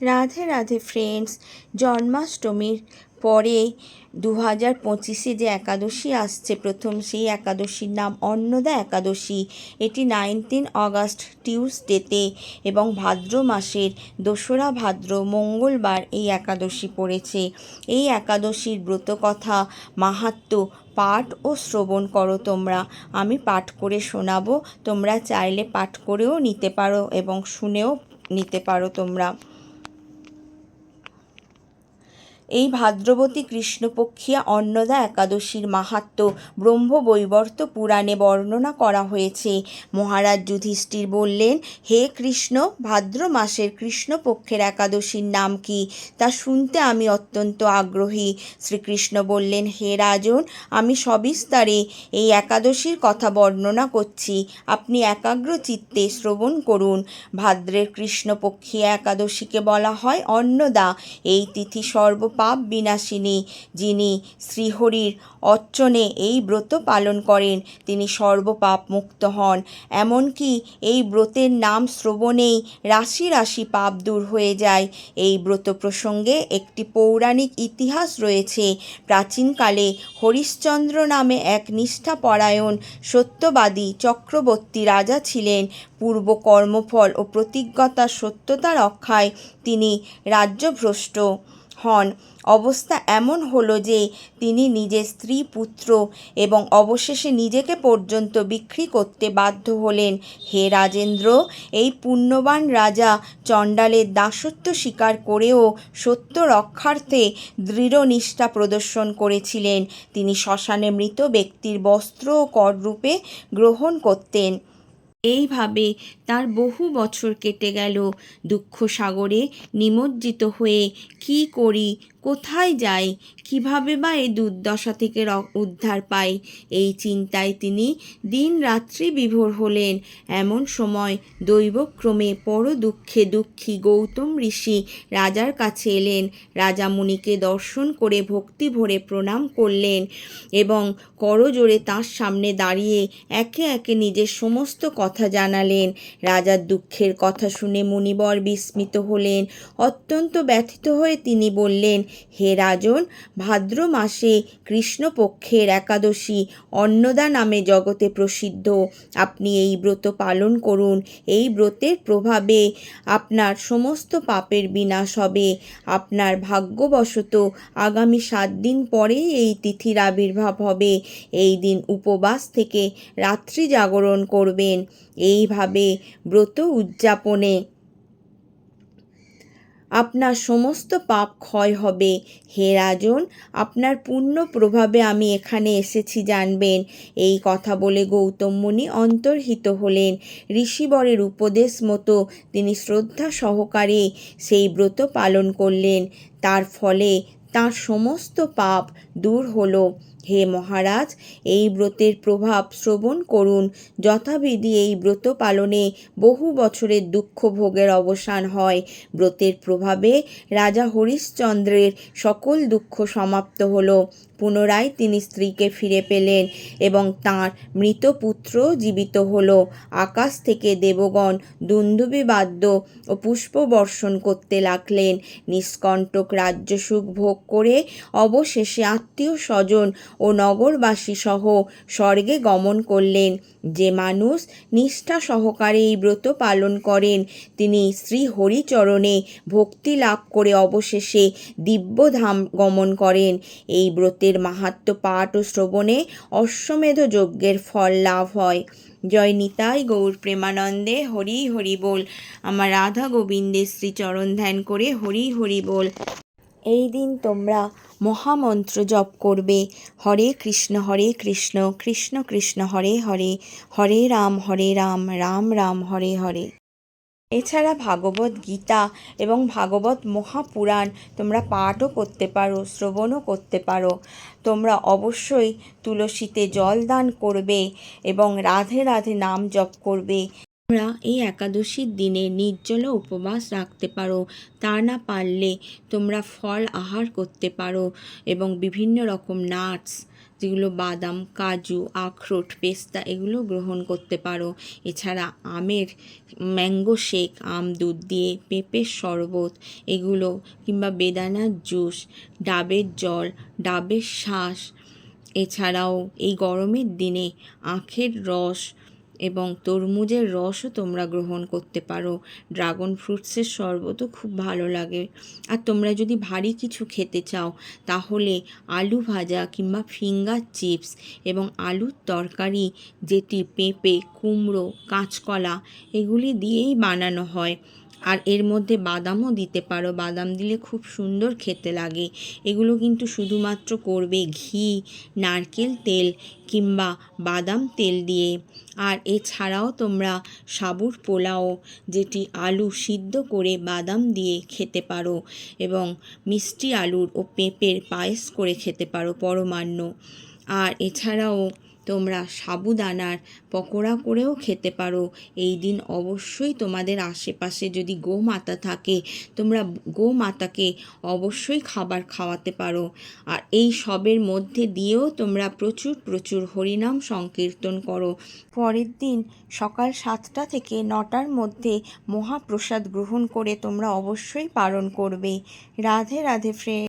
Radhe Radhe friends. জন্মাষ্টমীর পরে 2025-এ যে একাদশী আসছে প্রথম, সেই একাদশীর নাম অন্নদা একাদশী। এটি 19 অগস্ট টিউসডেতে এবং ভাদ্র মাসের 2রা ভাদ্র মঙ্গলবার এই একাদশী পড়েছে। এই একাদশীর ব্রতকথা, মাহাত্ম্য পাঠ ও শ্রবণ করো তোমরা। আমি পাঠ করে শোনাবো, তোমরা চাইলে পাঠ করেও নিতে পারো এবং শুনেও নিতে পারো তোমরা। এই ভাদ্রবতী কৃষ্ণপক্ষিয়া অন্নদা একাদশীর মাহাত্ম্য ব্রহ্মবৈবর্ত পুরাণে বর্ণনা করা হয়েছে। মহারাজ যুধিষ্ঠির বললেন, হে কৃষ্ণ, ভাদ্র মাসের কৃষ্ণপক্ষের একাদশীর নাম কি, তা শুনতে আমি অত্যন্ত আগ্রহী। শ্রীকৃষ্ণ বললেন, হে রাজন, আমি সবিস্তারে এই একাদশীর কথা বর্ণনা করছি, আপনি একাগ্র চিত্তে শ্রবণ করুন। ভাদ্রের কৃষ্ণপক্ষিয়া একাদশীকে বলা হয় অন্নদা। এই তিথি সর্বপাপ বিনাশিনী। যিনি শ্রীহরির অর্চনে এই ব্রত পালন করেন তিনি সর্বপাপ মুক্ত হন। এমনকি এই ব্রতের নাম শ্রবণেই রাশি রাশি পাপ দূর হয়ে যায়। এই ব্রত প্রসঙ্গে একটি পৌরাণিক ইতিহাস রয়েছে। প্রাচীনকালে হরিশ্চন্দ্র নামে এক নিষ্ঠাপরায়ণ সত্যবাদী চক্রবর্তী রাজা ছিলেন। পূর্ব কর্মফল ও প্রতিজ্ঞতার সত্যতা রক্ষায় তিনি রাজ্যভ্রষ্ট হন। অবস্থা এমন হলো যে তিনি নিজের স্ত্রী, পুত্র এবং অবশেষে নিজেকে পর্যন্ত বিক্রি করতে বাধ্য হলেন। হে রাজেন্দ্র, এই পুণ্যবান রাজা চণ্ডালের দাসত্ব স্বীকার করেও সত্য রক্ষার্থে দৃঢ় নিষ্ঠা প্রদর্শন করেছিলেন। তিনি শ্মশানে মৃত ব্যক্তির বস্ত্র ও কররূপে গ্রহণ করতেন। এইভাবে তার বহু বছর কেটে গেল। দুঃখ সাগরে নিমজ্জিত হয়ে কি করি, কোথায় যাই, কিভাবে বা এই দুর্দশা থেকে উদ্ধার পাই, এই চিন্তায় তিনি দিন রাত্রি বিভোর হলেন। এমন সময় দৈবক্রমে পর দুঃখে দুঃখী গৌতম ঋষি রাজার কাছে এলেন। রাজা মুনিকে দর্শন করে ভক্তি ভরে প্রণাম করলেন এবং করজোড়ে তাঁর সামনে দাঁড়িয়ে একে একে নিজের সমস্ত কথা জানালেন। রাজার দুঃখের কথা শুনে মুনিবর বিস্মিত হলেন। অত্যন্ত ব্যথিত হয়ে তিনি বললেন, হে রাজন, ভাদ্র মাসে কৃষ্ণপক্ষের একাদশী অন্নদা নামে জগতে প্রসিদ্ধ। আপনি এই ব্রত পালন করুন। এই ব্রতের প্রভাবে আপনার সমস্ত পাপের বিনাশ হবে। আপনার ভাগ্যবশত আগামী 7 দিন পরেই এই তিথির আবির্ভাব হবে। এই দিন উপবাস থেকে রাত্রি জাগরণ করবেন। এইভাবে ব্রত উদযাপনে আপনার সমস্ত পাপ ক্ষয় হবে। হে রাজন, আপনার পুণ্য প্রভাবে আমি এখানে এসেছি জানবেন। এই কথা বলে গৌতম মুনি অন্তর্হিত হলেন। ঋষিবরের উপদেশ মতো তিনি শ্রদ্ধা সহকারে সেই ব্রত পালন করলেন। তার ফলে তাঁর সমস্ত পাপ দূর হলো। হে মহারাজ, এই ব্রতের প্রভাব শ্রবণ করুন। যথাবিধি এই ব্রত পালনে বহু বছরের দুঃখ ভোগের অবসান হয়। ব্রতের প্রভাবে রাজা হরিশ্চন্দ্রের সকল দুঃখ সমাপ্ত হলো। পুনরায় তিনি স্ত্রীকে ফিরে পেলেন এবং তাঁর মৃত পুত্র জীবিত হলো। আকাশ থেকে দেবগণ দুন্দুভি বাদ্য ও পুষ্প বর্ষণ করতে লাগলেন। নিষ্কণ্টক রাজ্যসুখ ভোগ করে অবশেষে আত্মীয় স্বজন ও নগরবাসী সহ স্বর্গে গমন করলেন। যে মানুষ নিষ্ঠা সহকারে এই ব্রত পালন করেন তিনি শ্রী হরিচরণে ভক্তি লাভ করে অবশেষে দিব্যধাম গমন করেন। এই ব্রতের মাহাত্ম্য পাঠ ও শ্রবণে অশ্বমেধ যজ্ঞের ফল লাভ হয়। জয় নিতাই গৌর প্রেমানন্দে। হরি হরি বল। আমার রাধা গোবিন্দের শ্রীচরণ ধ্যান করে হরি হরি বল। এই দিন তোমরা মহামন্ত্র জপ করবে, হরে কৃষ্ণ কৃষ্ণ কৃষ্ণ হরে হরে, হরে রাম রাম রাম হরে হরে। এছাড়া ভাগবত গীতা এবং ভাগবত মহাপুরাণ তোমরা পাঠও করতে পারো, শ্রবণও করতে পারো। তোমরা অবশ্যই তুলসীতে জল দান করবে এবং রাধে রাধে নাম জপ করবে। তোমরা এই একাদশীর দিনে নির্জলা উপবাস রাখতে পারো। তা না পারলে তোমরা ফল আহার করতে পারো এবং বিভিন্ন রকম নাটস যেগুলো বাদাম, কাজু, আখরোট, পেস্তা এগুলো গ্রহণ করতে পারো। এছাড়া আমের ম্যাঙ্গো শেক, আম দুধ দিয়ে, পেঁপের শরবত এগুলো, কিংবা বেদানার জুস, ডাবের জল, ডাবের শাঁস, এছাড়াও এই গরমের দিনে আখের রস এবং তরমুজের রসও তোমরা গ্রহণ করতে পারো। ড্রাগন ফ্রুটসের শরবতও খুব ভালো লাগে। আর তোমরা যদি ভারী কিছু খেতে চাও তাহলে আলু ভাজা কিংবা ফিঙ্গার চিপস এবং আলুর তরকারি, যেটি পেঁপে, কুমড়ো, কাঁচকলা এগুলি দিয়েই বানানো হয়। আর এর মধ্যে বাদামও দিতে পারো, বাদাম দিলে খুব সুন্দর খেতে লাগে। এগুলো কিন্তু শুধুমাত্র করবে ঘি, নারকেল তেল কিংবা বাদাম তেল দিয়ে। আর এছাড়াও তোমরা সাবুর পোলাও, যেটি আলু সিদ্ধ করে বাদাম দিয়ে খেতে পারো, এবং মিষ্টি আলুর ও পেঁপের পায়েস করে খেতে পারো পরমান্ন। আর এছাড়াও তোমরা সাবুদানার পকোড়া করেও খেতে পারো। এই দিন অবশ্যই তোমাদের আশেপাশে যদি গোমাতা থাকে, তোমরা গোমাতাকে অবশ্যই খাবার খাওয়াতে পারো। আর এই সবের মধ্যে দিয়েও তোমরা প্রচুর প্রচুর হরিনাম সংকীর্তন করো। পরের দিন সকাল 7টা থেকে 9টার মধ্যে মহাপ্রসাদ গ্রহণ করে তোমরা অবশ্যই পালন করবে। রাধে রাধে ফ্রেন্ড।